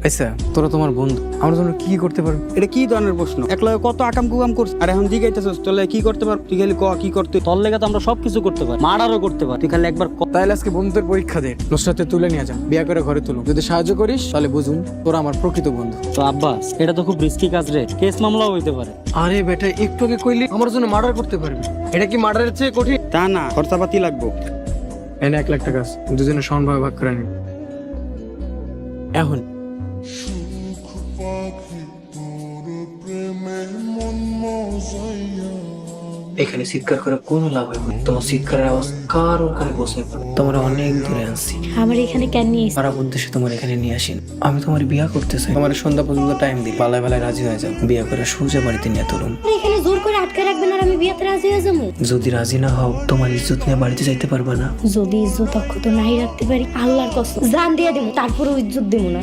আচ্ছা তোরা তোমার বন্ধু, আমরা জন্য কি করতে পারবি? এটা কি ধরনের প্রশ্ন? একলা কত আকাম কুকাম করছিস, আর এখন জিগাইতেছিস তোলে কি করতে পার? তুই খালি ক কি করতে? তোর লেগে তো আমরা সবকিছু করতে পারি, মার্ডারও করতে পারি। তুই খালি একবার তাহলে আজকে বন্ধুদের পরীক্ষা দে, নুসরাতে তুলে নিয়ে যা, বিয়া করে ঘরে তুলো। যদি সাহায্য করিস তাহলে বুঝুন তোরা আমার প্রকৃত বন্ধু। তো আব্বাস, এটা তো খুব রিস্কি কাজ রে, কেস মামলাও হইতে পারে। আরে বেটা, একটু আগে কইলি আমার জন্য মার্ডার করতে পারবি, এটা কি মার্ডারের চেয়ে কঠিন? তা না, খরচাপাতি লাগবো। এনে 1 লাখ টাকা আছে, দুজনে সমানভাবে ভাগ করে নিবি। এখন এখানে চিৎকার করে কোনো লাভ হবে না। তোমার চিৎকারের আওয়াজ কারোর কানে পৌঁছে পড়ে। তোমার অনেক দূরে আনছি, আমার এখানে কেন নিয়ে এসেছিস? খারাপ উদ্দেশ্যে তোমার এখানে নিয়ে আসিন। আমি তোমার বিয়া করতে চাই, তোমার সন্ধ্যা পর্যন্ত টাইম দিই, পালায় পালায় রাজি হয়ে যাও, বিয়া করে সোজা বাড়িতে নিয়ে তুলুন। আপনি এখানে জোর করে আটকে রাখবেন আর আমি বিয়েতে রাজি হয়ে যাবো? যদি রাজি না হও, তোমার ইজ্জত নিয়ে বাড়িতে যাইতে পারবা না। যদি ইজ্জত অক্ষত নাই রাখতে পারি, আল্লাহর কসম জান দিয়ে দেবো, তারপরেও ইজ্জত দেবো না।